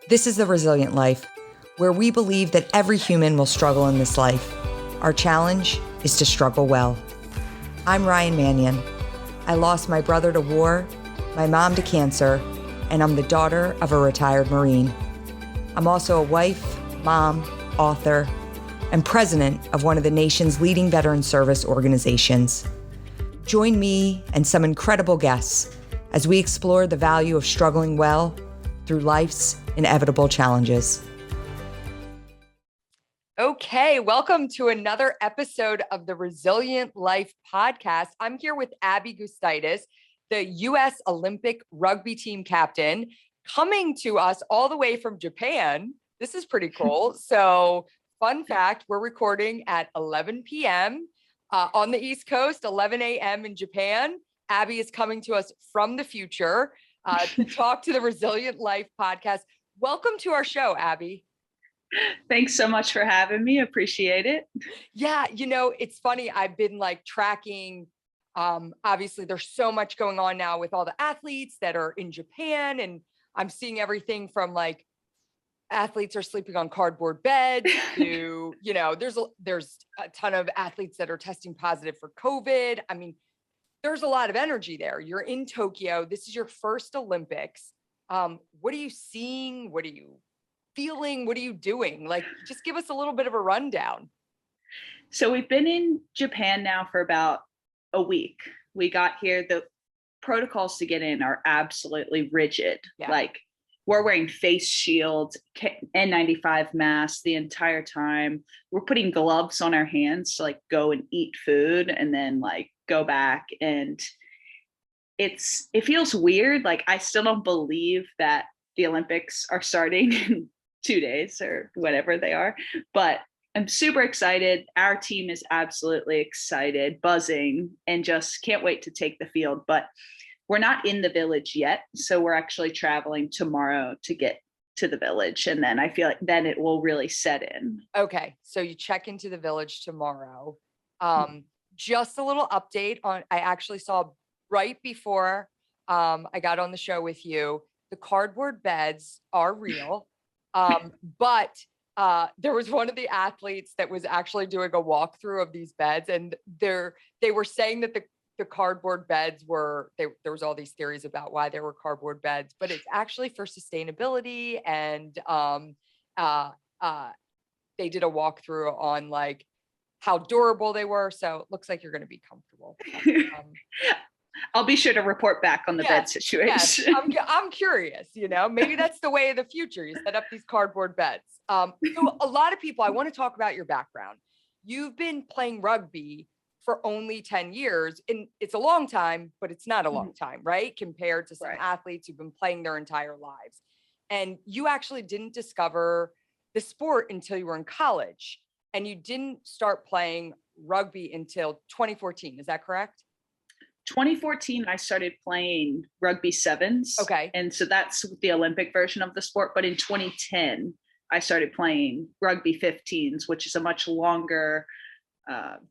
This is The Resilient Life, where we believe that every human will struggle in this life. Our challenge is to struggle well. I'm Ryan Mannion. I lost my brother to war, my mom to cancer, and I'm the daughter of a retired Marine. I'm also a wife, mom, author, and president of one of the nation's leading veteran service organizations. Join me and some incredible guests as we explore the value of struggling well through life's inevitable challenges. Okay, welcome to another episode of the Resilient Life podcast. I'm here with Abby Gustaitis, the U.S. Olympic rugby team captain, coming to us all the way from Japan. This is pretty cool. So, fun fact, we're recording at 11 p.m. On the East Coast, 11 a.m. in Japan. Abby is coming to us from the future to talk to the Resilient Life podcast. Welcome to our show, Abby. Thanks so much for having me. Appreciate it. Yeah, it's funny. I've been tracking. Obviously, there's so much going on now with all the athletes that are in Japan, and I'm seeing everything from athletes are sleeping on cardboard beds to, there's a ton of athletes that are testing positive for COVID. I mean, there's a lot of energy there. You're in Tokyo. This is your first Olympics. What are you seeing? What are you feeling? What are you doing? Just give us a little bit of a rundown. So we've been in Japan now for about a week. We got here. The protocols to get in are absolutely rigid. Yeah. We're wearing face shields, N95 masks the entire time. We're putting gloves on our hands to go and eat food and then go back. And it feels weird. I still don't believe that the Olympics are starting in 2 days or whatever they are, but I'm super excited. Our team is absolutely excited, buzzing, and just can't wait to take the field. But we're not in the village yet. So we're actually traveling tomorrow to get to the village. And then I feel like then it will really set in. Okay. So you check into the village tomorrow. Just a little update on, I actually saw right before I got on the show with you, the cardboard beds are real. But there was one of the athletes that was actually doing a walkthrough of these beds, and they were saying that the cardboard beds were, there was all these theories about why there were cardboard beds, but it's actually for sustainability. And they did a walkthrough on how durable they were. So it looks like you're going to be comfortable. I'll be sure to report back on the bed situation. Yes. I'm curious, maybe that's the way of the future. You set up these cardboard beds. So a lot of people, I want to talk about your background. You've been playing rugby for only 10 years, and it's a long time, but it's not a long time, right? Compared to some athletes who've been playing their entire lives. And you actually didn't discover the sport until you were in college, and you didn't start playing rugby until 2014. Is that correct? 2014, I started playing rugby sevens. Okay. And so that's the Olympic version of the sport. But in 2010, I started playing rugby 15s, which is a much longer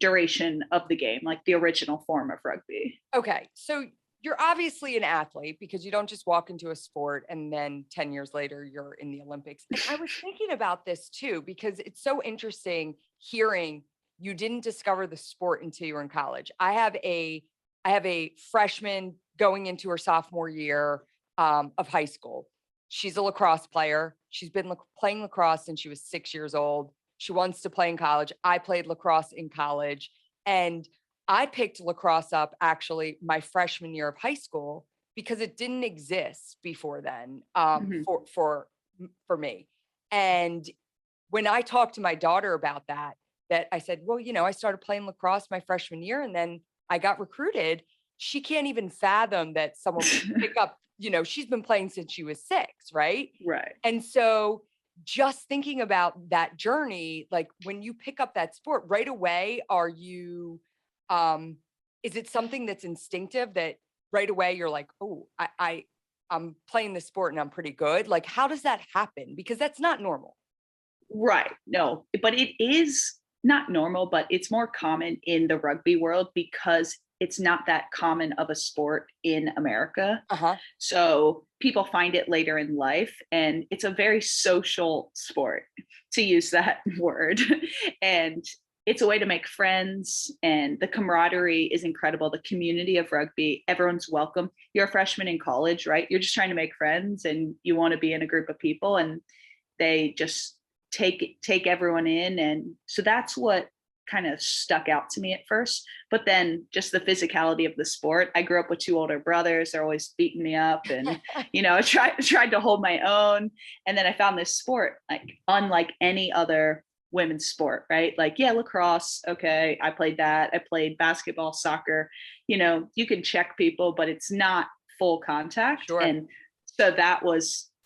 duration of the game, the original form of rugby. Okay. So you're obviously an athlete, because you don't just walk into a sport and then 10 years later you're in the Olympics. And I was thinking about this too, because it's so interesting hearing you didn't discover the sport until you were in college. I have a freshman going into her sophomore year of high school. She's a lacrosse player. She's been playing lacrosse since she was 6 years old. She wants to play in college. I played lacrosse in college, and I picked lacrosse up actually my freshman year of high school because it didn't exist before then for me. And when I talked to my daughter about that I said, well, I started playing lacrosse my freshman year, and then I got recruited. She can't even fathom that someone would pick up, she's been playing since she was 6, right? Right. And so just thinking about that journey, when you pick up that sport right away, are you, is it something that's instinctive that right away you're like, oh, I'm playing this sport and I'm pretty good? How does that happen? Because that's not normal. Right. No, but it is not normal, but it's more common in the rugby world because it's not that common of a sport in America. Uh-huh. So people find it later in life, and it's a very social sport, to use that word. And it's a way to make friends, and the camaraderie is incredible. The community of rugby, everyone's welcome. You're a freshman in college, right? You're just trying to make friends and you want to be in a group of people, and they just take everyone in. And so that's what kind of stuck out to me at first. But then just the physicality of the sport. I grew up with two older brothers. They're always beating me up, and I tried to hold my own. And then I found this sport like unlike any other women's sport, right? Like, yeah, lacrosse, okay, I played that. I played basketball, soccer. You can check people, but it's not full contact. Sure. And so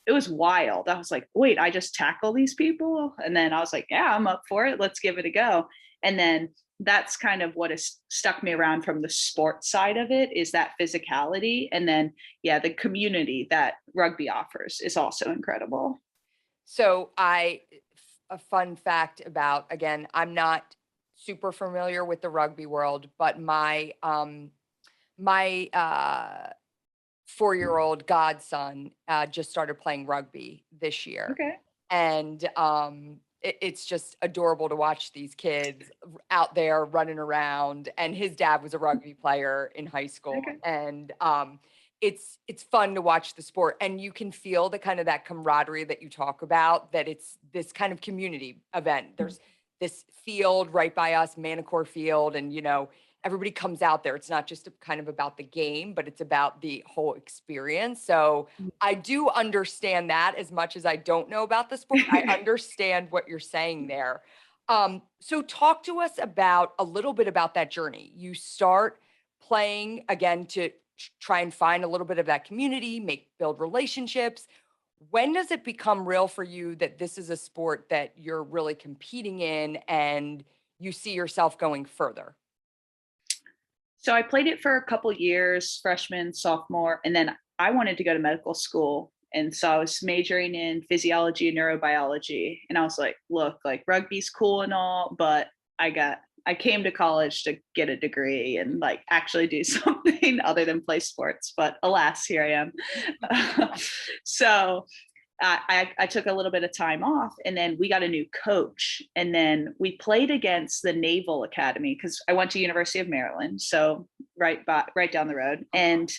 it was wild. I was like, wait, I just tackle these people? And then I was like, yeah, I'm up for it. Let's give it a go. And then that's kind of what has stuck me around from the sport side of it, is that physicality. And then, yeah, the community that rugby offers is also incredible. So a fun fact about, again, I'm not super familiar with the rugby world, but my 4-year-old godson just started playing rugby this year. Okay. And it's just adorable to watch these kids out there running around. And his dad was a rugby player in high school. Okay. And it's fun to watch the sport, and you can feel the kind of that camaraderie that you talk about, that it's this kind of community event. There's this field right by us, Manicore Field, and everybody comes out there. It's not just kind of about the game, but it's about the whole experience. So I do understand that, as much as I don't know about the sport. I understand what you're saying there. So talk to us about a little bit about that journey. You start playing again to try and find a little bit of that community, build relationships. When does it become real for you that this is a sport that you're really competing in and you see yourself going further? So I played it for a couple years, freshman, sophomore, and then I wanted to go to medical school. And so I was majoring in physiology and neurobiology. And I was like, look, like rugby's cool and all, but I came to college to get a degree and like actually do something other than play sports. But alas, here I am. So I took a little bit of time off, and then we got a new coach, and then we played against the Naval Academy, because I went to University of Maryland, so right down the road. And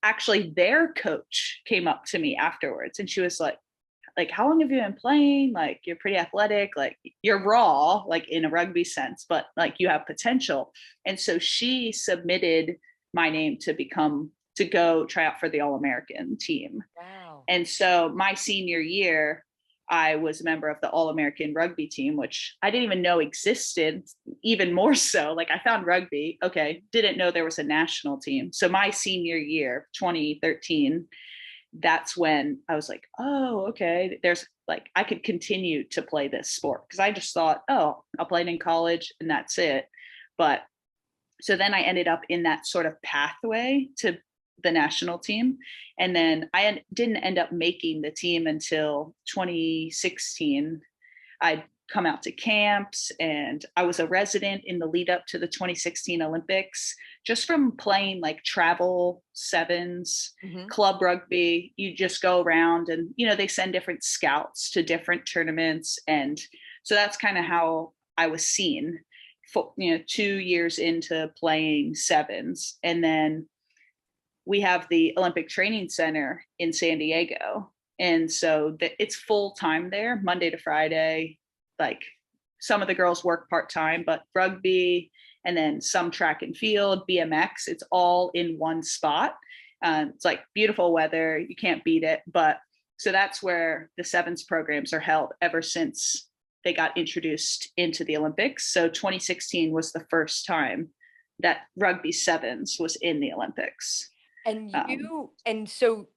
actually their coach came up to me afterwards, and she was like, how long have you been playing? Like, you're pretty athletic, like you're raw, like in a rugby sense, but like you have potential. And so she submitted my name to go try out for the All-American team. Wow. And so my senior year, I was a member of the All-American rugby team, which I didn't even know existed, even more so. Like, I found rugby, okay, didn't know there was a national team. So my senior year, 2013, that's when I was like, oh, okay, there's like, I could continue to play this sport, because I just thought, oh, I'll play it in college and that's it. But so then I ended up in that sort of pathway to the national team. And then I didn't end up making the team until 2016. I'd come out to camps, and I was a resident in the lead up to the 2016 Olympics, just from playing like travel sevens, club rugby. You just go around and, they send different scouts to different tournaments. And so that's kind of how I was seen, 2 years into playing sevens. And then we have the Olympic Training Center in San Diego. And so it's full time there, Monday to Friday. Like, some of the girls work part-time, but rugby, and then some track and field, BMX, it's all in one spot. It's like beautiful weather. You can't beat it. But so that's where the sevens programs are held ever since they got introduced into the Olympics. So 2016 was the first time that rugby sevens was in the Olympics. And so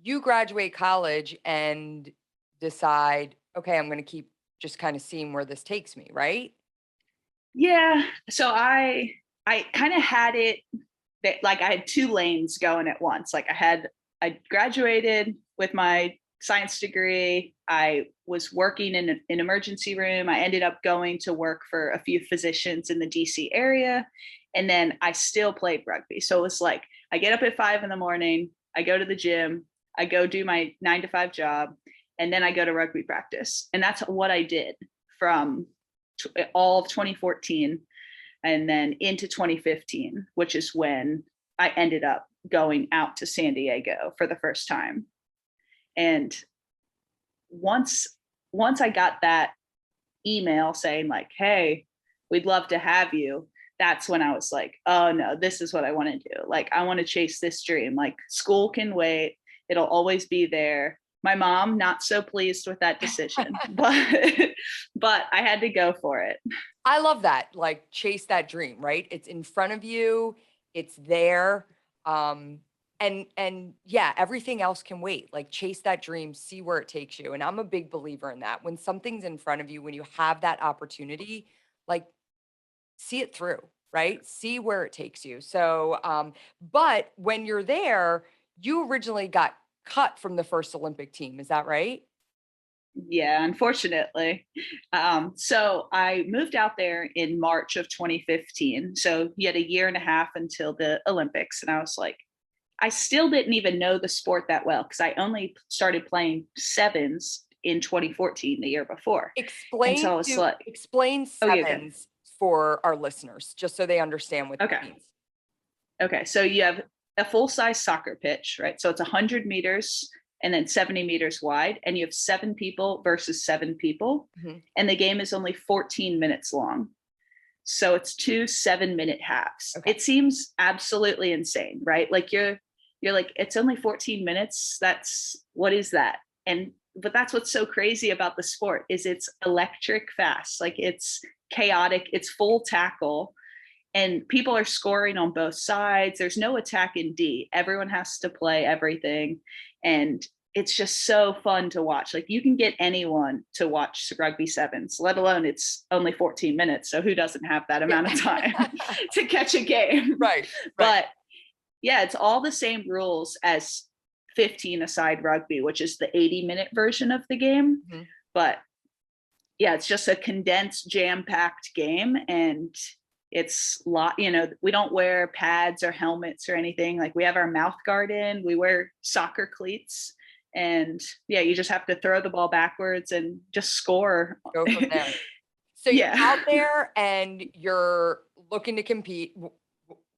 you graduate college and decide, okay, I'm going to keep just kind of seeing where this takes me, right? Yeah. So I kind of had it that, like, I had two lanes going at once. Like, I graduated with my science degree. I was working in an emergency room. I ended up going to work for a few physicians in the DC area. And then I still played rugby. So it was like, I get up at 5 a.m, I go to the gym, I go do my 9 to 5 job, and then I go to rugby practice. And that's what I did from all of 2014 and then into 2015, which is when I ended up going out to San Diego for the first time. And once I got that email saying like, hey, we'd love to have you, that's when I was like, oh no, this is what I want to do. Like, I want to chase this dream. Like, school can wait. It'll always be there. My mom, not so pleased with that decision, but I had to go for it. I love that. Like, chase that dream, right? It's in front of you. It's there. And yeah, everything else can wait. Like, chase that dream, see where it takes you. And I'm a big believer in that. When something's in front of you, when you have that opportunity, like, see it through, right? See where it takes you. So, but when you're there, you originally got cut from the first Olympic team. Is that right? Yeah, unfortunately. So I moved out there in March of 2015. So you had a year and a half until the Olympics. And I was like, I still didn't even know the sport that well because I only started playing sevens in 2014, the year before. And so I was like, Explain oh, yeah, sevens for our listeners, just so they understand what that means. Okay. So you have a full-size soccer pitch, right? So it's 100 meters and then 70 meters wide, and you have 7 people versus 7 people. Mm-hmm. And the game is only 14 minutes long. So it's 2 7-minute halves. Okay. It seems absolutely insane, right? Like you're like, it's only 14 minutes. What is that? But that's what's so crazy about the sport is it's electric fast. Like, it's chaotic, it's full tackle, and people are scoring on both sides. There's no attack in D. Everyone has to play everything. And it's just so fun to watch. Like, you can get anyone to watch rugby sevens, let alone it's only 14 minutes. So who doesn't have that amount of time to catch a game? Right. But yeah, it's all the same rules as 15-a-side rugby, which is the 80-minute version of the game. Mm-hmm. But yeah, it's just a condensed, jam-packed game. And it's we don't wear pads or helmets or anything. Like, we have our mouth guard in, we wear soccer cleats, and yeah, you just have to throw the ball backwards and just score. Go from there. So you're out there and you're looking to compete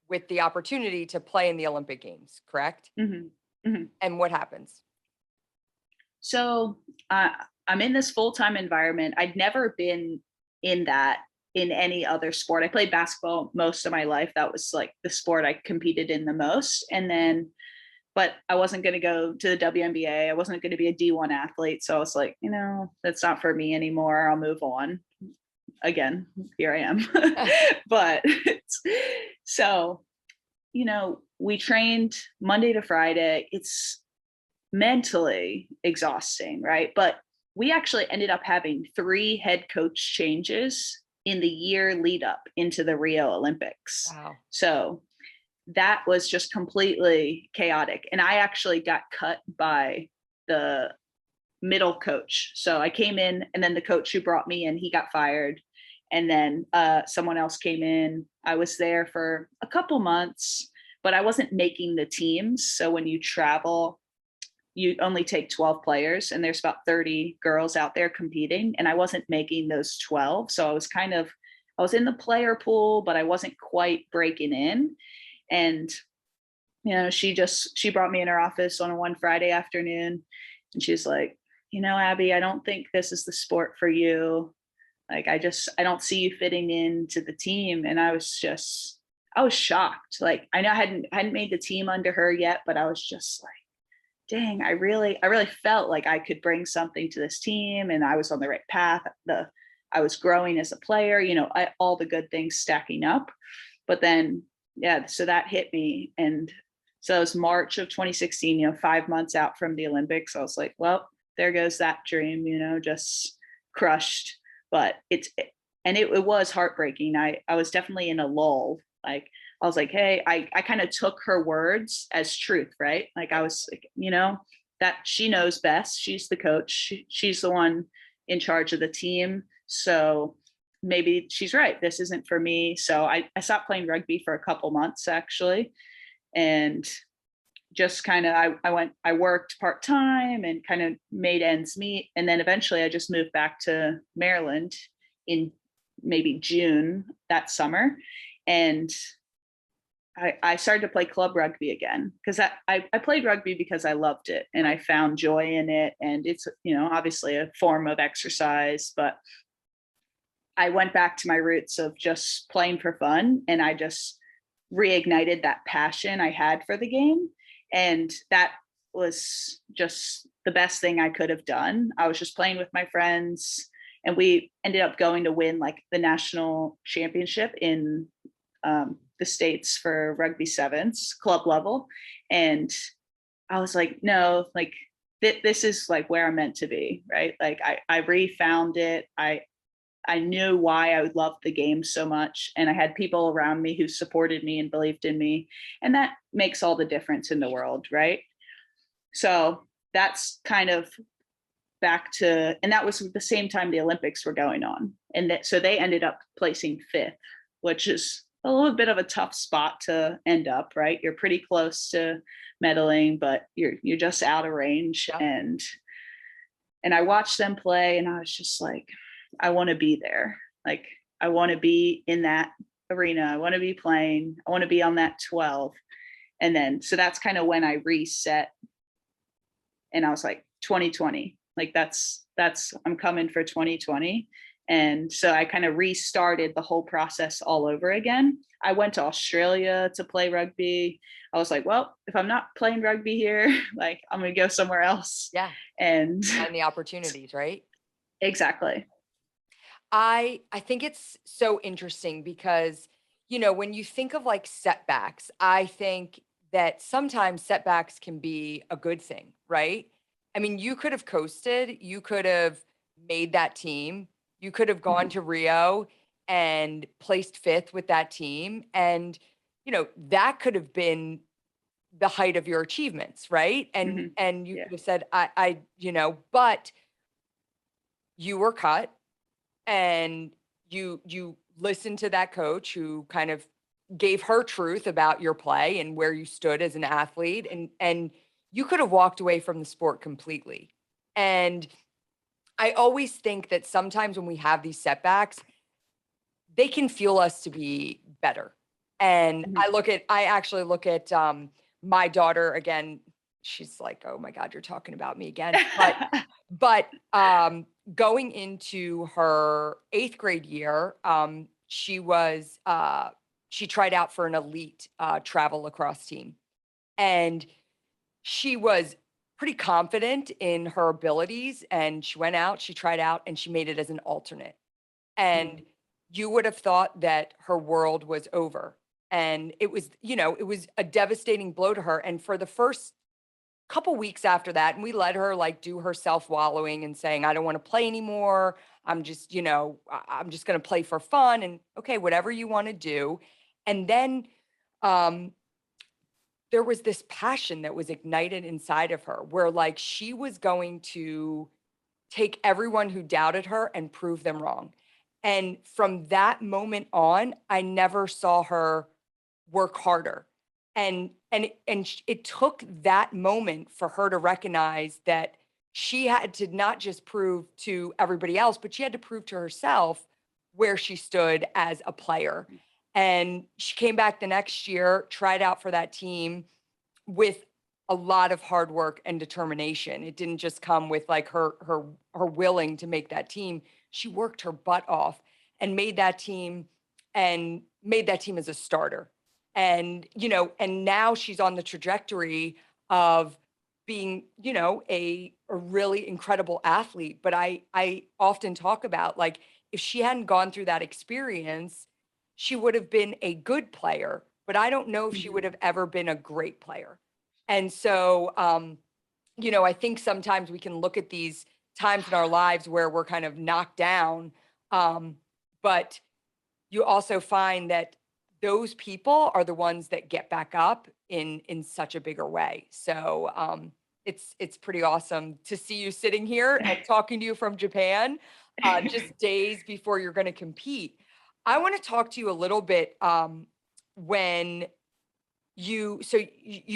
with the opportunity to play in the Olympic Games, correct? Mm-hmm. Mm-hmm. And what happens? So I'm in this full-time environment. I'd never been in any other sport. I played basketball most of my life. That was like the sport I competed in the most. But I wasn't going to go to the WNBA. I wasn't going to be a D1 athlete. So I was like, that's not for me anymore. I'll move on. Again, here I am. But so, we trained Monday to Friday. It's mentally exhausting, right? But we actually ended up having 3 head coach changes in the year lead up into the Rio Olympics. Wow. So that was just completely chaotic. And I actually got cut by the middle coach. So I came in, and then the coach who brought me in, he got fired. And then someone else came in. I was there for a couple months, but I wasn't making the teams. So when you travel, you only take 12 players, and there's about 30 girls out there competing. And I wasn't making those 12. So I was in the player pool, but I wasn't quite breaking in. And, she brought me in her office on one Friday afternoon, and she's like, Abby, I don't think this is the sport for you. Like, I don't see you fitting into the team. And I was shocked. Like, I know I hadn't made the team under her yet, but I was just like, dang, I really felt like I could bring something to this team, and I was on the right path. I was growing as a player, all the good things stacking up. But then, yeah, so that hit me. And so it was March of 2016, 5 months out from the Olympics. I was like, well, there goes that dream, just crushed. But it was heartbreaking. I was definitely in a lull. Like, I was like, hey, I kind of took her words as truth, right? Like, I was like, that she knows best. She's the coach. She's the one in charge of the team. So maybe she's right. This isn't for me. So I stopped playing rugby for a couple months actually. And just kind of, I worked part-time and kind of made ends meet. And then eventually I just moved back to Maryland in maybe June that summer. And I started to play club rugby again because I played rugby because I loved it and I found joy in it. And it's, obviously a form of exercise, but I went back to my roots of just playing for fun. And I just reignited that passion I had for the game. And that was just the best thing I could have done. I was just playing with my friends and we ended up going to win like the national championship in the States for rugby sevens club level. And I was like, no, like this is like where I'm meant to be, right? Like I refound it. I knew why I would love the game so much. And I had people around me who supported me and believed in me. And that makes all the difference in the world, right? So that's kind of back to, and that was the same time the Olympics were going on. And so they ended up placing 5th, which is a little bit of a tough spot to end up, right? You're pretty close to medaling, but you're just out of range. Yeah. And I watched them play and I was just like, I want to be there. Like, I want to be in that arena. I want to be playing. I want to be on that 12. And then, so that's kind of when I reset and I was like, 2020, like that's, I'm coming for 2020. And so I kind of restarted the whole process all over again. I went to Australia to play rugby. I was like, well, if I'm not playing rugby here, like I'm going to go somewhere else. Yeah. And find the opportunities, right? Exactly. I think it's so interesting because, when you think of like setbacks, I think that sometimes setbacks can be a good thing, right? I mean, you could have coasted, you could have made that team, you could have gone to Rio and placed 5th with that team. And, that could have been the height of your achievements, right? And you Yeah. could have said, but you were cut and you listened to that coach who kind of gave her truth about your play and where you stood as an athlete, and you could have walked away from the sport completely. And I always think that sometimes when we have these setbacks, they can fuel us to be better. And I actually look at my daughter again. She's like, oh my God, you're talking about me again. But going into her 8th grade year, she tried out for an elite travel lacrosse team. And she was pretty confident in her abilities. And she went out, she tried out, and she made it as an alternate. And you would have thought that her world was over. And it was, it was a devastating blow to her. And for the first couple weeks after that, and we let her like do her self wallowing and saying, I don't want to play anymore. I'm just, I'm just going to play for fun, and okay, whatever you want to do. And then there was this passion that was ignited inside of her where like she was going to take everyone who doubted her and prove them wrong. And from that moment on, I never saw her work harder. It took that moment for her to recognize that she had to not just prove to everybody else, but she had to prove to herself where she stood as a player. And she came back the next year, tried out for that team with a lot of hard work and determination. It didn't just come with like her willing to make that team. She worked her butt off and made that team as a starter. And and now she's on the trajectory of being, a really incredible athlete. But I often talk about like if she hadn't gone through that experience, she would have been a good player, but I don't know if she would have ever been a great player. And so, I think sometimes we can look at these times in our lives where we're kind of knocked down. But you also find that those people are the ones that get back up in such a bigger way. So, it's pretty awesome to see you sitting here and talking to you from Japan, just days before you're going to compete. I want to talk to you a little bit when you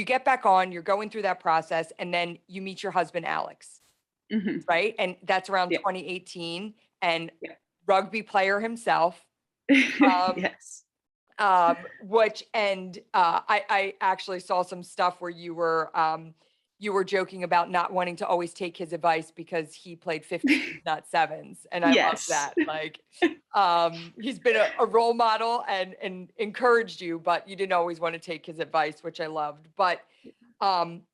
get back on, you're going through that process, and then you meet your husband, Alex, Mhm. right? And that's around Yeah. 2018, and Yeah. rugby player himself. Yes. Which and I actually saw some stuff where you were joking about not wanting to always take his advice because he played 50s, not sevens, and I love Yes. that. Like, he's been a role model and encouraged you, but you didn't always want to take his advice, which I loved. But um,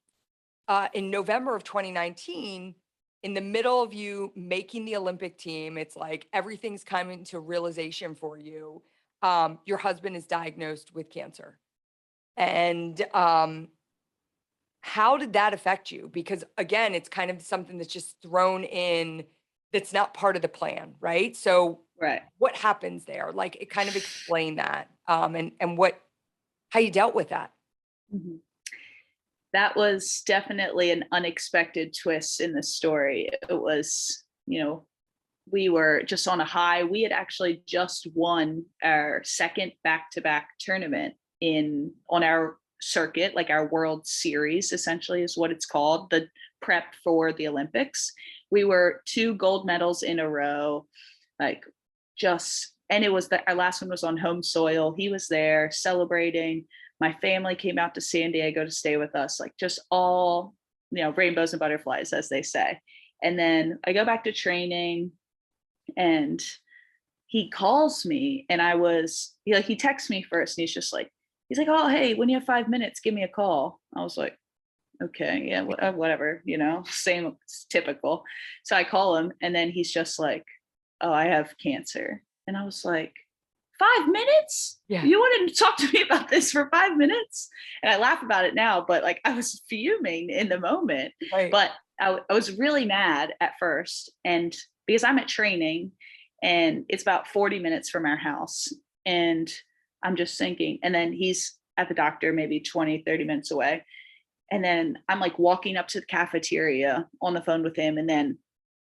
in November of 2019, in the middle of you making the Olympic team, it's like everything's coming to realization for you. Your husband is diagnosed with cancer. And how did that affect you? Because again, it's kind of something that's just thrown in that's not part of the plan, right? So Right. what happens there? Like it kind of explain that and what how you dealt with that. Mhm. That was definitely an unexpected twist in the story. It was, we were just on a high. We had actually just won our second back-to-back tournament on our circuit, like our World Series, essentially is what it's called, the prep for the Olympics. We were 2 gold medals in a row, like and it was our last one was on home soil. He was there celebrating. My family came out to San Diego to stay with us, like just all, rainbows and butterflies, as they say. And then I go back to training, and he calls me, and he texts me first, and he's like, oh, hey, when you have 5 minutes, give me a call. I was like, okay, yeah, whatever, same, typical. So I call him, and then he's just like, oh, I have cancer. And I was like, 5 minutes? Yeah. You wanted to talk to me about this for 5 minutes? And I laugh about it now, but like I was fuming in the moment. Right. But I was really mad at first. And because I'm at training, and it's about 40 minutes from our house. And I'm just thinking, and then he's at the doctor maybe 20, 30 minutes away. And then I'm like walking up to the cafeteria on the phone with him. And then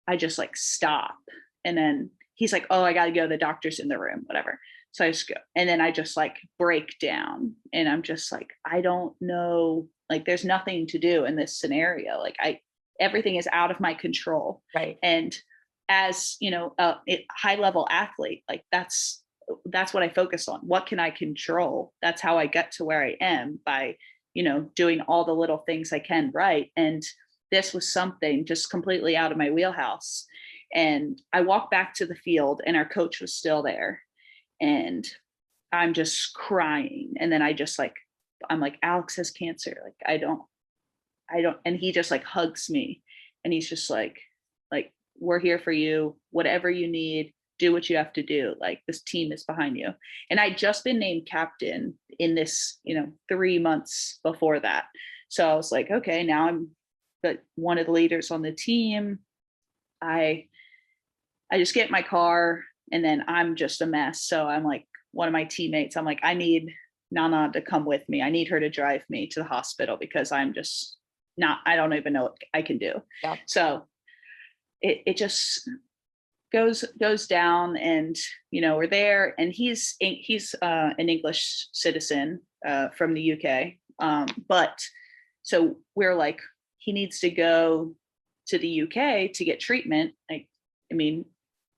I just like stop. And then he's like, oh, I got to go. The doctor's in the room, whatever. So I just go. And then I just like break down. And I'm just like, I don't know. Like, there's nothing to do in this scenario. Like, everything is out of my control. Right. And as, a high level athlete, like that's what I focus on. What can I control? That's how I get to where I am, by, doing all the little things I can right. And this was something just completely out of my wheelhouse. And I walked back to the field, and our coach was still there, and I'm just crying. And then I'm like, Alex has cancer. Like, I don't, and he just like hugs me, and he's just like, we're here for you, whatever you need, do what you have to do. Like, this team is behind you. And I'd just been named captain in this, 3 months before that. So I was like, okay, now I'm one of the leaders on the team. I just get in my car, and then I'm just a mess. So I'm like, one of my teammates, I'm like, I need Nana to come with me. I need her to drive me to the hospital, because I'm just I don't even know what I can do. Yeah. So it just goes down, and, we're there, and he's an English citizen from the UK. But so we're like, he needs to go to the UK to get treatment.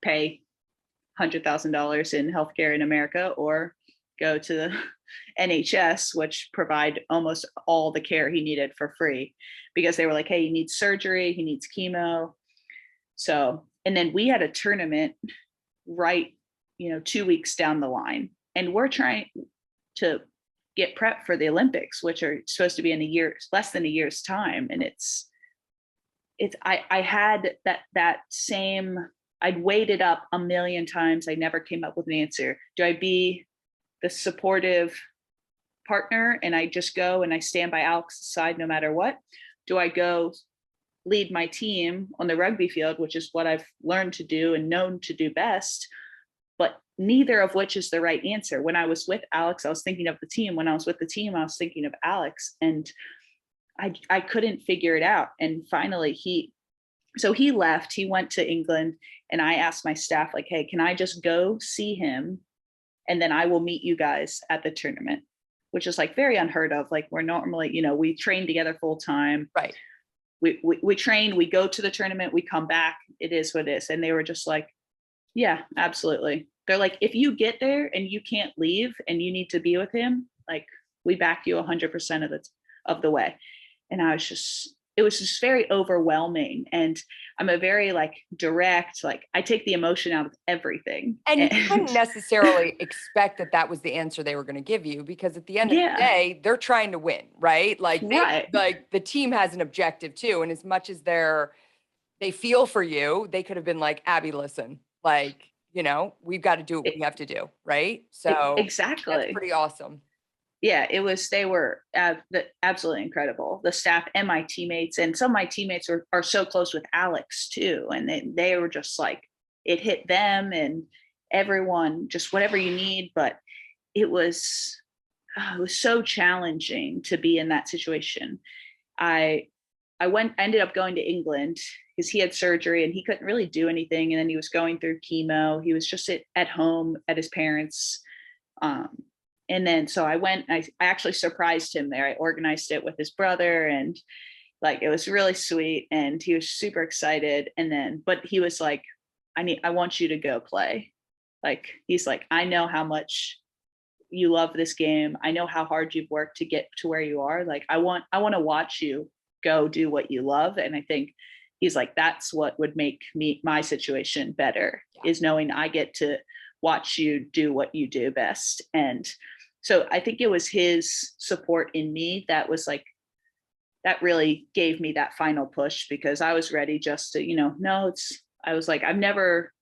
Pay $100,000 in healthcare in America, or go to the NHS, which provide almost all the care he needed for free, because they were like, hey, he needs surgery, he needs chemo. So, and then we had a tournament right, 2 weeks down the line, and we're trying to get prep for the Olympics, which are supposed to be in less than a year's time. And I had that same, I'd weighed it up a million times. I never came up with an answer. Do I be the supportive partner, and I just go and I stand by Alex's side no matter what? Do I go lead my team on the rugby field, which is what I've learned to do and known to do best? But neither of which is the right answer. When I was with Alex, I was thinking of the team. When I was with the team, I was thinking of Alex. And I couldn't figure it out. And finally he left, he went to England, and I asked my staff, like, hey, can I just go see him? And then I will meet you guys at the tournament, which is like very unheard of. Like we're normally, we train together full time. Right. We train, we go to the tournament, we come back. It is what it is. And they were just like, yeah, absolutely. They're like, if you get there and you can't leave and you need to be with him, like we back you 100% of the way. And it was just very overwhelming. And I'm a very like direct, like I take the emotion out of everything. And you couldn't necessarily expect that was the answer they were going to give you, because at the end of the day, they're trying to win, right? Like, like the team has an objective too. And as much as they feel for you, they could have been like, Abby, listen, like, we've got to do what we have to do. Right. So exactly. That's pretty awesome. Yeah, they were absolutely incredible. The staff and my teammates, and some of my teammates are so close with Alex too. And they were just like, it hit them and everyone, just whatever you need. But it was so challenging to be in that situation. I ended up going to England because he had surgery and he couldn't really do anything. And then he was going through chemo. He was just at home at his parents'. And then, so I went, I actually surprised him there. I organized it with his brother, and like, it was really sweet, and he was super excited. And then, but he was like, I want you to go play. Like, he's like, I know how much you love this game. I know how hard you've worked to get to where you are. Like, I want to watch you go do what you love. And I think he's like, that's what would make my situation better, is knowing I get to watch you do what you do best. And so I think it was his support in me that was like, that really gave me that final push, because I was ready just to, I was like, I've never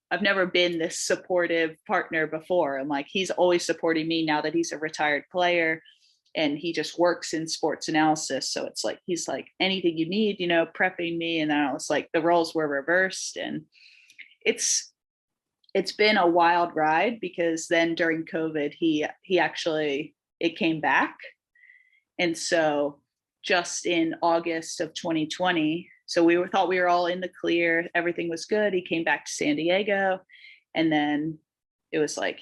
been this supportive partner before. I'm like, he's always supporting me now that he's a retired player and he just works in sports analysis. So it's like, he's like, anything you need, prepping me. And then I was like, the roles were reversed, and it's been a wild ride, because then during COVID, it came back. And so just in August of 2020, so we thought we were all in the clear, everything was good. He came back to San Diego, and then it was like,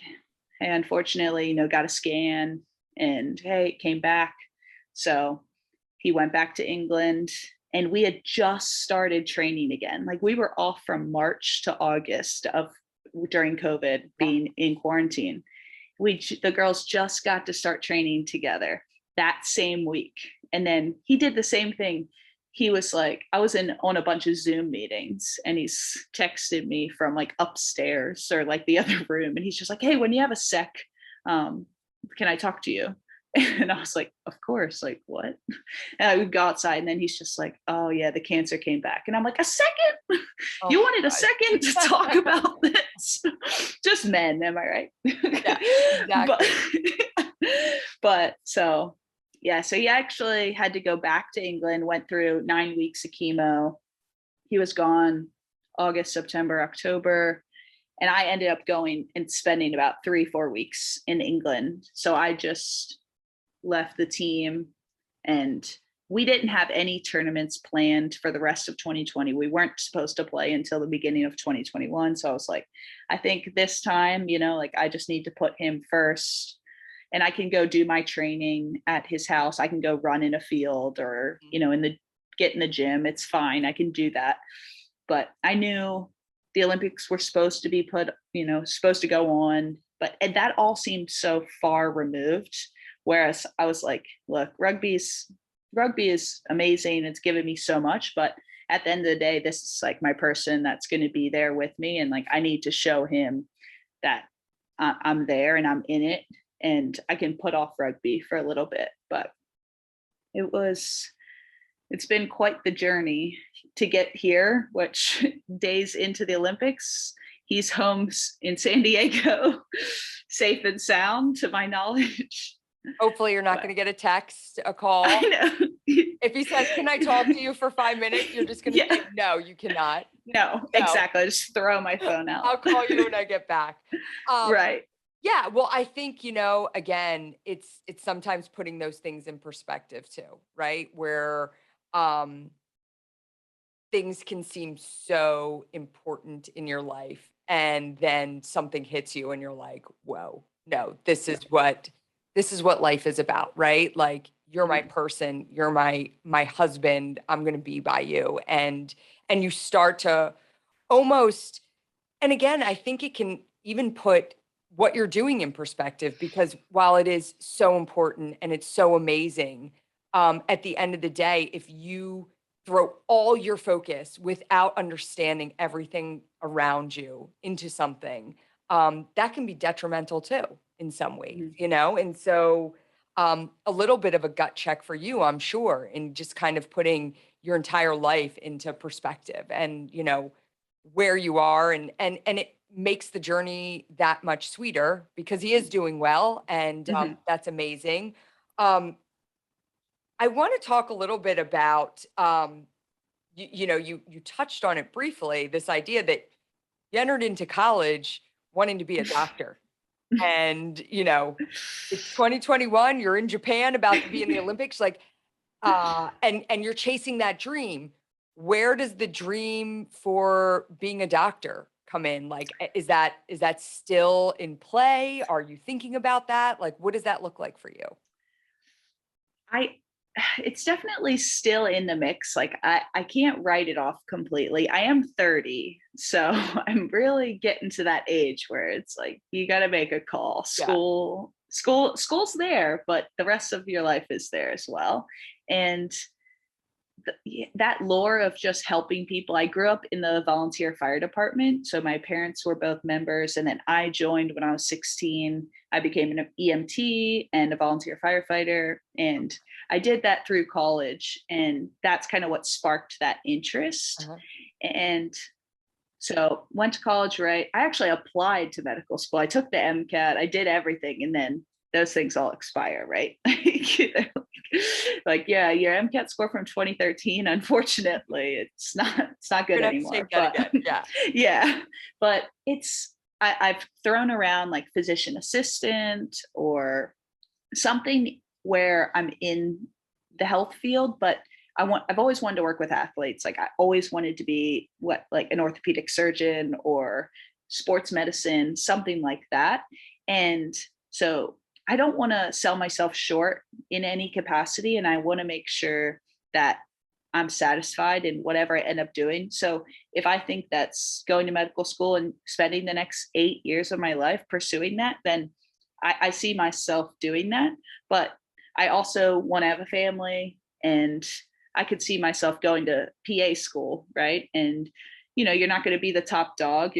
hey, unfortunately, got a scan, and hey, it came back. So he went back to England, and we had just started training again. Like, we were off from March to August during COVID, being in quarantine. The girls just got to start training together that same week. And then he did the same thing. He was like, I was on a bunch of Zoom meetings, and he's texted me from like upstairs or like the other room. And he's just like, hey, when you have a sec, can I talk to you? And I was like, of course, like what? And I would go outside, and then he's just like, oh yeah, the cancer came back. And I'm like, a second? Oh, you wanted a second to talk about this? Just men, am I right? Yeah, exactly. But so he actually had to go back to England, went through 9 weeks of chemo. He was gone August, September, October. And I ended up going and spending about 3-4 weeks in England. So I just left the team, and we didn't have any tournaments planned for the rest of 2020. We weren't supposed to play until the beginning of 2021. So I was like, I think this time, like, I just need to put him first, and I can go do my training at his house. I can go run in a field or, get in the gym. It's fine. I can do that. But I knew the Olympics were supposed to be supposed to go on, and that all seemed so far removed. Whereas I was like, look, rugby is amazing. It's given me so much, but at the end of the day, this is like my person that's going to be there with me. And like, I need to show him that I'm there and I'm in it, and I can put off rugby for a little bit. But it's been quite the journey to get here, which days into the Olympics, he's home in San Diego, safe and sound to my knowledge. Hopefully you're not going to get a text, a call. I know. If he says, can I talk to you for 5 minutes? You're just going to say, no, you cannot. No, exactly. I just throw my phone out. I'll call you when I get back. Right. Yeah, well, I think, again, it's sometimes putting those things in perspective too, right? Where um things can seem so important in your life and then something hits you and you're like, "Whoa, no, this is what life is about," right? Like you're my Mhm. person, you're my husband, I'm going to be by you and you start to almost and again, I think it can even put what you're doing in perspective because while it is so important and it's so amazing, at the end of the day, if you throw all your focus without understanding everything around you into something, that can be detrimental too in some ways, Mhm. And so, a little bit of a gut check for you, I'm sure, in just kind of putting your entire life into perspective and, where you are and it makes the journey that much sweeter because he is doing well and Mhm. that's amazing. um, I want to talk a little bit about you touched on it briefly, this idea that you entered into college wanting to be a doctor and it's 2021, you're in Japan about to be in the Olympics, like and you're chasing that dream. Where does the dream for being a doctor come in? Like, is that still in play? Are you thinking about that? Like, what does that look like for you? I it's definitely still in the mix. Like I can't write it off completely. I am 30, so I'm really getting to that age where it's like you got to make a call. Yeah. School's there, but the rest of your life is there as well. And that lore of just helping people. I grew up in the volunteer fire department. So my parents were both members. And then I joined when I was 16. I became an EMT and a volunteer firefighter. And I did that through college. And that's kind of what sparked that interest. Uh-huh. And so went to college, right? I actually applied to medical school. I took the MCAT, I did everything, and then those things all expire, right? Like, yeah, your MCAT score from 2013, unfortunately, it's not You're good gonna have to take anymore. that But again. Yeah. yeah, but I've thrown around like physician assistant or something where I'm in the health field, but I've always wanted to work with athletes. Like I always wanted to be like an orthopedic surgeon or sports medicine, something like that. And so I don't want to sell myself short in any capacity. And I want to make sure that I'm satisfied in whatever I end up doing. So if I think that's going to medical school and spending the next 8 years of my life pursuing that, then I see myself doing that. But I also want to have a family and I could see myself going to PA school, right? And you're not going to be the top dog.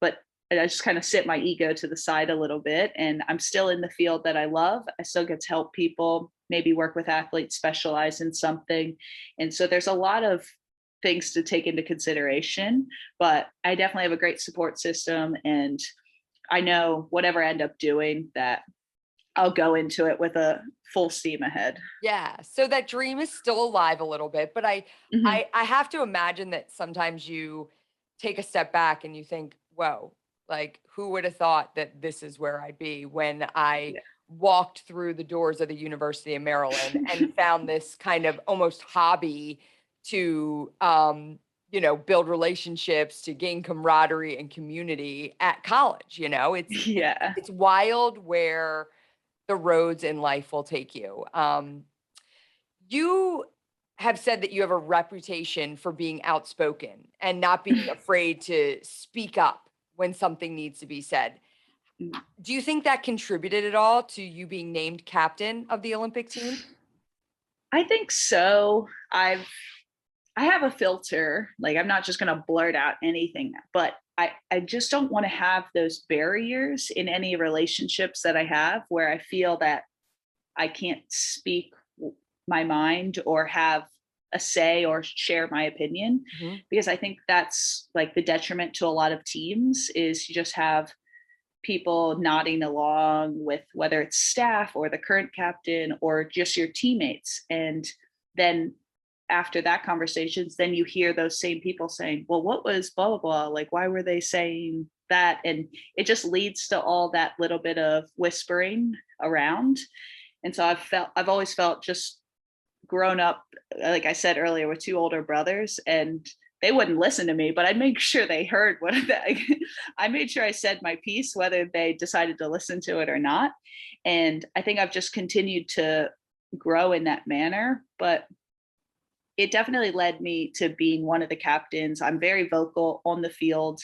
But I just kind of sit my ego to the side a little bit. And I'm still in the field that I love. I still get to help people, maybe work with athletes, specialize in something. And so there's a lot of things to take into consideration. But I definitely have a great support system. And I know whatever I end up doing, that I'll go into it with a full steam ahead. Yeah. So that dream is still alive a little bit, but I Mhm. I I have to imagine that sometimes you take a step back and you think, "Whoa, like who would have thought that this is where I'd be when I Yeah. walked through the doors of the University of Maryland and found this kind of almost hobby to build relationships, to gain camaraderie and community at college, It's Yeah. it's wild where the roads in life will take you. You have said that you have a reputation for being outspoken and not being afraid to speak up when something needs to be said. Do you think that contributed at all to you being named captain of the Olympic team? I think so. I have a filter. Like I'm not just going to blurt out anything, but I just don't want to have those barriers in any relationships that I have where I feel that I can't speak my mind or have a say or share my opinion, Mhm. because I think that's like the detriment to a lot of teams is you just have people nodding along with whether it's staff or the current captain or just your teammates. And then after that conversations, then you hear those same people saying, well, what was blah, blah, blah? Like, why were they saying that, and it just leads to all that little bit of whispering around. And so I've always felt, just grown up, like I said earlier, with two older brothers, and they wouldn't listen to me, but I'd make sure they heard I made sure I said my piece, whether they decided to listen to it or not. And I think I've just continued to grow in that manner, but it definitely led me to being one of the captains. I'm very vocal on the field,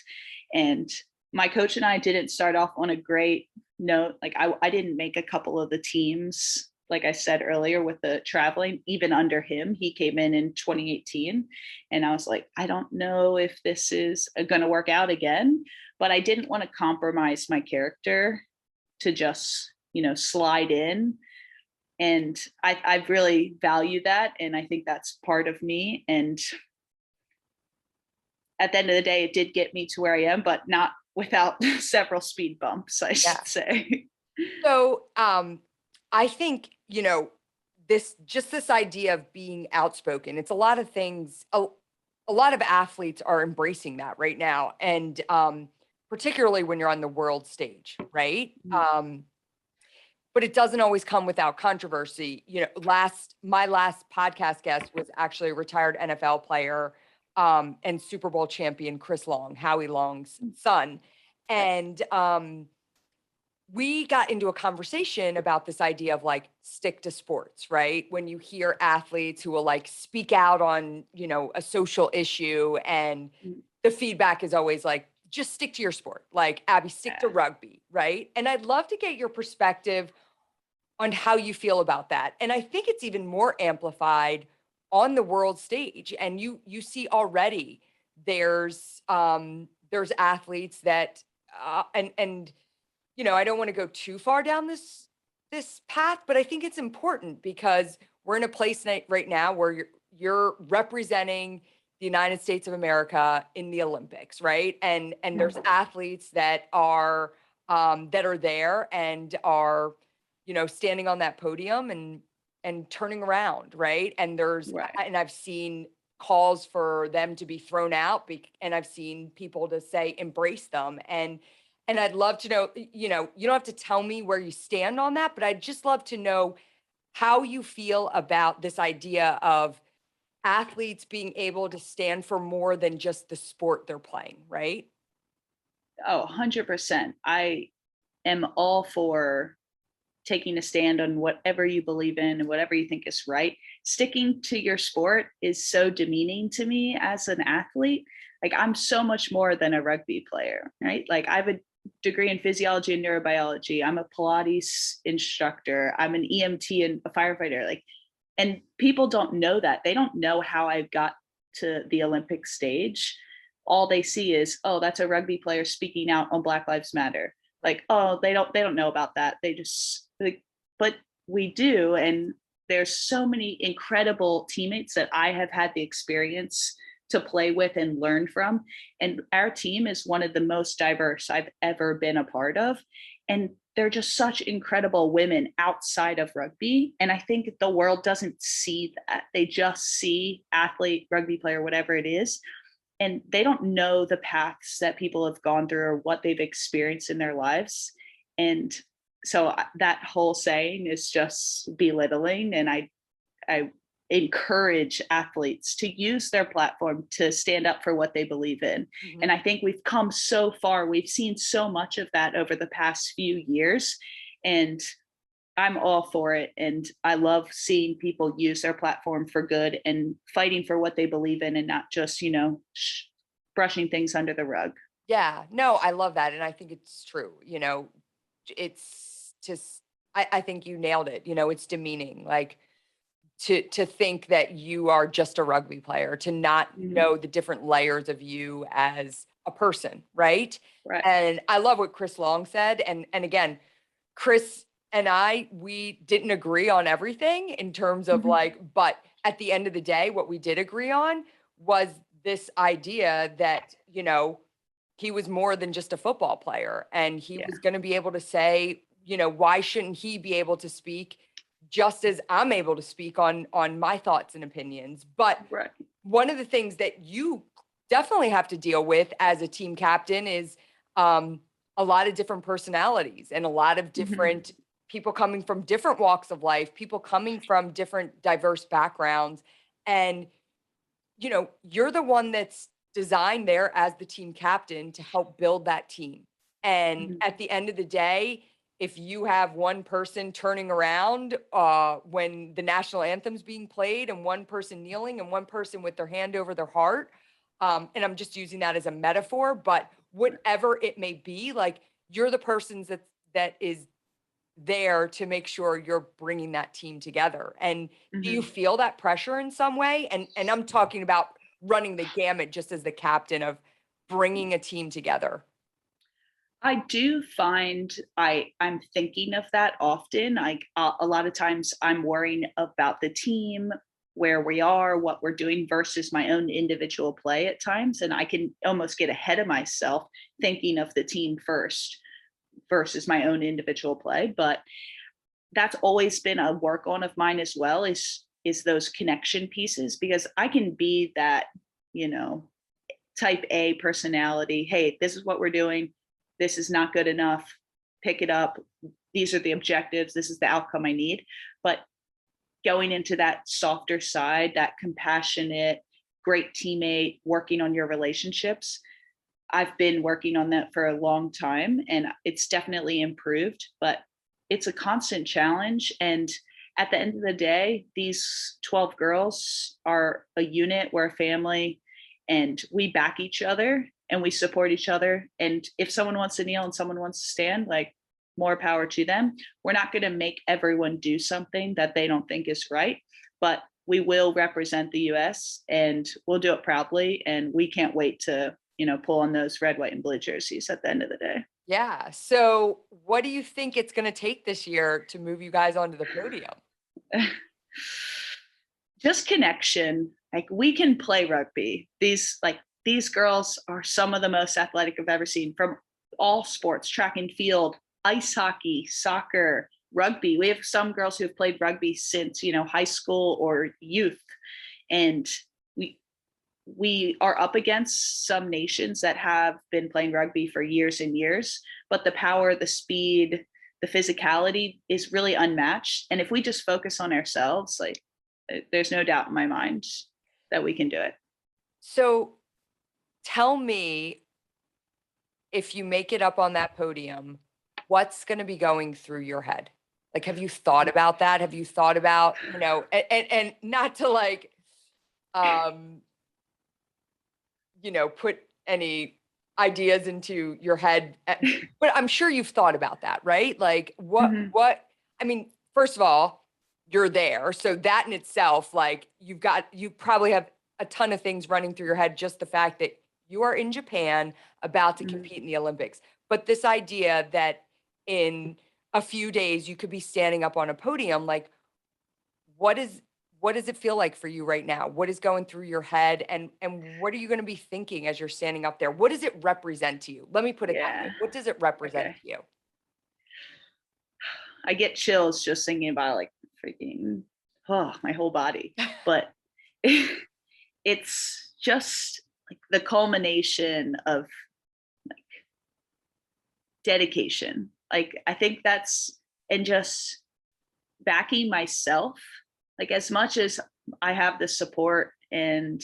and my coach and I didn't start off on a great note. Like I didn't make a couple of the teams, like I said earlier, with the traveling, even under him. He came in 2018, and I was like, I don't know if this is going to work out again, but I didn't want to compromise my character to just, slide in. And I've really valued that. And I think that's part of me. And at the end of the day, it did get me to where I am, but not without several speed bumps, I should say. So I think, this idea of being outspoken, it's a lot of things. A lot of athletes are embracing that right now. And particularly when you're on the world stage, right? Mm-hmm. But it doesn't always come without controversy. My last podcast guest was actually a retired NFL player and Super Bowl champion, Chris Long, Howie Long's son. And we got into a conversation about this idea of like stick to sports, right? When you hear athletes who will like speak out on, a social issue, and the feedback is always like, just stick to your sport. Like, Abby, stick to rugby, right? And I'd love to get your perspective on how you feel about that. And I think it's even more amplified on the world stage. And you see already there's athletes that and I don't want to go too far down this path, but I think it's important because we're in a place right now where you're representing the United States of America in the Olympics, right? And there's athletes that are there and are, standing on that podium and turning around, right? And and I've seen calls for them to be thrown out, and I've seen people to say embrace them. And I'd love to know, you don't have to tell me where you stand on that, but I'd just love to know how you feel about this idea of athletes being able to stand for more than just the sport they're playing, right? Oh, 100%. I am all for taking a stand on whatever you believe in and whatever you think is right. Sticking to your sport is so demeaning to me as an athlete. Like, I'm so much more than a rugby player, right? Like, I have a degree in physiology and neurobiology. I'm a Pilates instructor. I'm an EMT and a firefighter. Like, and people don't know that. They don't know how I got to the Olympic stage. All they see is, oh, that's a rugby player speaking out on Black Lives Matter. Like, oh, they don't know about that. They just like, but we do. And there's so many incredible teammates that I have had the experience to play with and learn from. And our team is one of the most diverse I've ever been a part of. And they're just such incredible women outside of rugby. And I think the world doesn't see that. They just see athlete, rugby player, whatever it is. And they don't know the paths that people have gone through or what they've experienced in their lives. And so that whole saying is just belittling. And I encourage athletes to use their platform to stand up for what they believe in. Mm-hmm. And I think we've come so far. We've seen so much of that over the past few years. And I'm all for it. And I love seeing people use their platform for good and fighting for what they believe in and not just, brushing things under the rug. Yeah, no, I love that. And I think it's true. It's just, I think you nailed it. It's demeaning. Like, to think that you are just a rugby player, to not know the different layers of you as a person, right? Right. And I love what Chris Long said. And again, Chris and we didn't agree on everything in terms of but at the end of the day, what we did agree on was this idea that, he was more than just a football player, and he was going to be able to say, why shouldn't he be able to speak just as I'm able to speak on my thoughts and opinions. But one of the things that you definitely have to deal with as a team captain is a lot of different personalities and a lot of Mhm. different people coming from different walks of life, people coming from different diverse backgrounds. And, you're the one that's designed there as the team captain to help build that team. And Mhm. at the end of the day, if you have one person turning around when the national anthem's being played and one person kneeling and one person with their hand over their heart, and I'm just using that as a metaphor, but whatever it may be, like you're the persons that is there to make sure you're bringing that team together. And do you Mhm. feel that pressure in some way? And I'm talking about running the gamut just as the captain of bringing a team together. I do find I'm thinking of that often. A lot of times I'm worrying about the team, where we are, what we're doing versus my own individual play at times, and I can almost get ahead of myself thinking of the team first versus my own individual play. But that's always been a work on of mine as well, is those connection pieces, because I can be that, you know, type A personality. Hey, this is what we're doing. This is not good enough. Pick it up. These are the objectives. This is the outcome I need. But going into that softer side, that compassionate, great teammate, working on your relationships, I've been working on that for a long time and it's definitely improved, but it's a constant challenge. And at the end of the day, these 12 girls are a unit, we're a family, and we back each other and we support each other. And if someone wants to kneel and someone wants to stand, like, more power to them. We're not going to make everyone do something that they don't think is right, but we will represent the US and we'll do it proudly. And we can't wait to, pull on those red, white, and blue jerseys at the end of the day. Yeah. So what do you think it's going to take this year to move you guys onto the podium? Just connection. Like, we can play rugby. These girls are some of the most athletic I've ever seen from all sports, track and field, ice hockey, soccer, rugby. We have some girls who have played rugby since, high school or youth. And we we are up against some nations that have been playing rugby for years and years, but the power, the speed, the physicality is really unmatched. And if we just focus on ourselves, like, there's no doubt in my mind that we can do it. So tell me, if you make it up on that podium, what's going to be going through your head? Like, have you thought about that? Have you thought about, and not to like, um, put any ideas into your head, but I'm sure you've thought about that, right? Like Mhm. I mean, first of all, you're there. So that in itself, like you probably have a ton of things running through your head, just the fact that you are in Japan about to Mhm. compete in the Olympics. But this idea that in a few days you could be standing up on a podium, like what is what does it feel like for you right now? What is going through your head and what are you going to be thinking as you're standing up there? What does it represent to you? Let me put it that way. Yeah. What does it represent Okay. to you? I get chills just thinking about, like, freaking, oh, my whole body. But it's just like the culmination of dedication. Like, I think that's, and just backing myself, like, as much as I have the support. And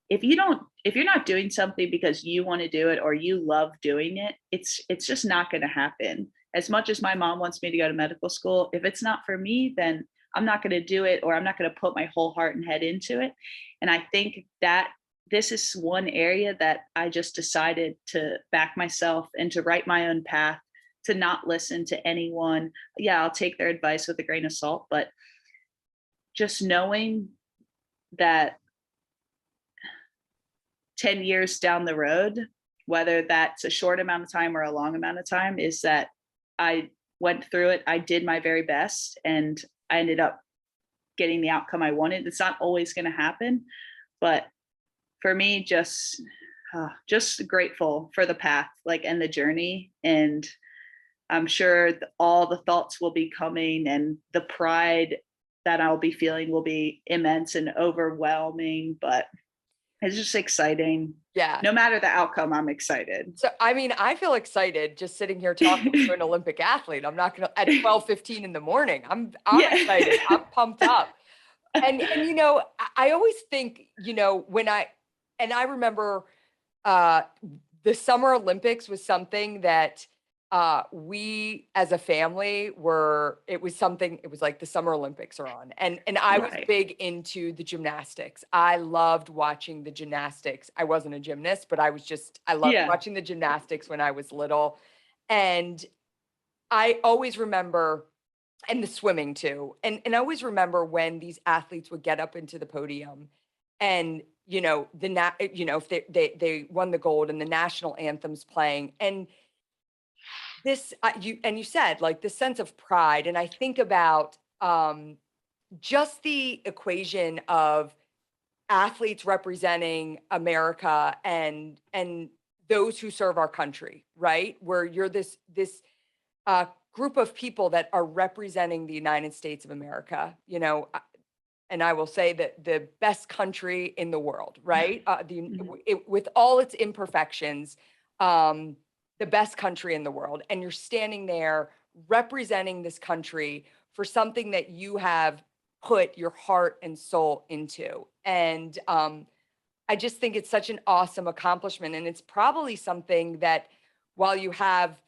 if you're not doing something because you want to do it or you love doing it, it's just not going to happen. As much as my mom wants me to go to medical school, if it's not for me, then I'm not going to do it, or I'm not going to put my whole heart and head into it. And I think that this is one area that I just decided to back myself and to write my own path, to not listen to anyone. Yeah, I'll take their advice with a grain of salt, but just knowing that 10 years down the road, whether that's a short amount of time or a long amount of time, is that I went through it. I did my very best and I ended up getting the outcome I wanted. It's not always going to happen, but for me, just grateful for the path, like, and the journey. And I'm sure all the thoughts will be coming, and the pride that I'll be feeling will be immense and overwhelming, but it's just exciting. Yeah. no matter the outcome, I'm excited. So, I mean, I feel excited just sitting here talking to an Olympic athlete. I'm not going to at 12:15 in the morning. I'm Yeah. excited. I'm pumped up. And you know, I always think, you know, I remember uh the Summer Olympics was something that we as a family it was something, it was like the Summer Olympics are on. And I was Right. big into the gymnastics. I loved watching the gymnastics. I wasn't a gymnast, but I loved Yeah. watching the gymnastics when I was little. And I always remember, and the swimming too. And I always remember when these athletes would get up into the podium and, you know, if they won the gold and the national anthems playing. And you said like this sense of pride. And I think about just the equation of athletes representing America and those who serve our country, right? Where you're this group of people that are representing the United States of America, you know, and I will say that the best country in the world, right? Mhm. With all its imperfections, um, the best country in the world, and you're standing there representing this country for something that you have put your heart and soul into, and I just think it's such an awesome accomplishment, and it's probably something that while you have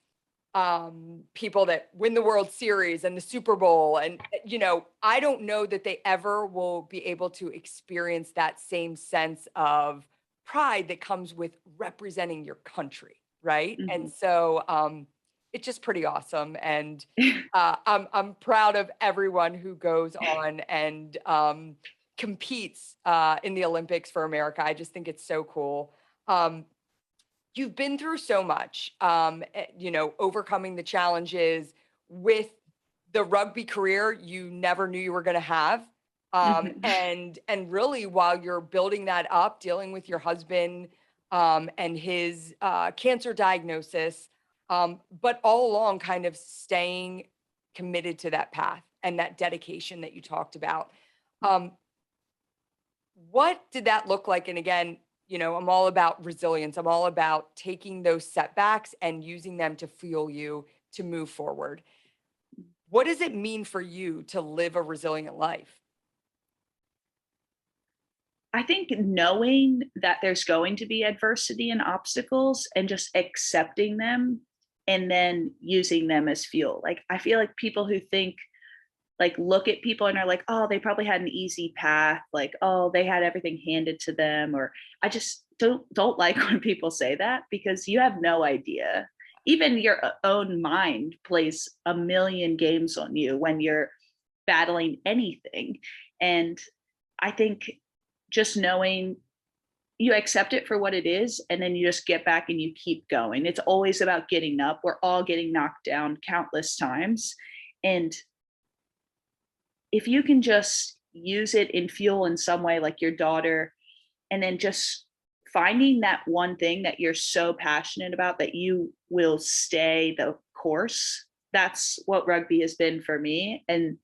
people that win the World Series and the Super Bowl. And, you know, I don't know that they ever will be able to experience that same sense of pride that comes with representing your country. Right. And Mhm. so it's just pretty awesome. And I'm proud of everyone who goes on and competes in the Olympics for America. I just think it's so cool. Um, you've been through so much, you know, overcoming the challenges with the rugby career you never knew you were going to have. Mhm. And really, while you're building that up, dealing with your husband and his cancer diagnosis, but all along, kind of staying committed to that path and that dedication that you talked about. Um, what did that look like? And again, you know, I'm all about resilience. I'm all about taking those setbacks and using them to fuel you to move forward. What does it mean for you to live a resilient life? I think knowing that there's going to be adversity and obstacles and just accepting them and then using them as fuel. Like, I feel like people who think, like, look at people and are like, oh, they probably had an easy path, like, oh, they had everything handed to them, or I just don't like when people say that, because you have no idea. Even your own mind plays a million games on you when you're battling anything. And I think just knowing, you accept it for what it is, and then you just get back and you keep going. It's always about getting up. We're all getting knocked down countless times. And if you can just use it in fuel in some way, like your daughter, and then just finding that one thing that you're so passionate about that you will stay the course. That's what rugby has been for me. And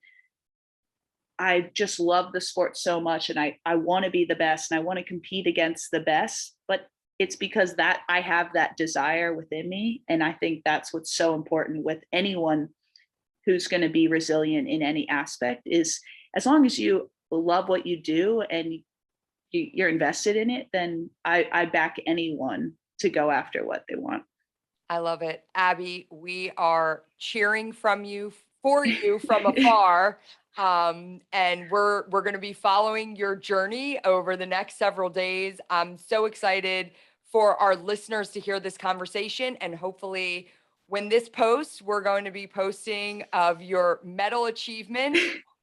I just love the sport so much, and I want to be the best and I want to compete against the best, but it's because that I have that desire within me. And I think that's what's so important with anyone who's going to be resilient in any aspect, is as long as you love what you do and you're invested in it, then I back anyone to go after what they want. I love it. Abby, we are cheering from you for you from afar. And we're going to be following your journey over the next several days. I'm so excited for our listeners to hear this conversation, and hopefully when this posts, we're going to be posting of your medal achievement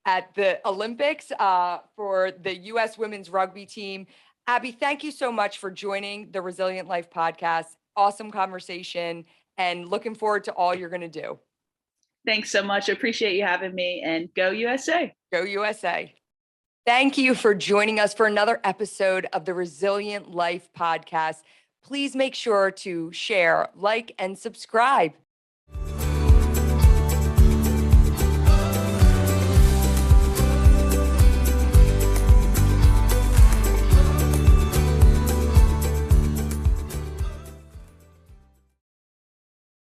at the Olympics for the U.S. women's rugby team. Abby, thank you so much for joining the Resilient Life podcast. Awesome conversation, and looking forward to all you're going to do. Thanks so much. Appreciate you having me, and go USA. Go USA. Thank you for joining us for another episode of the Resilient Life podcast. Please make sure to share, like, and subscribe.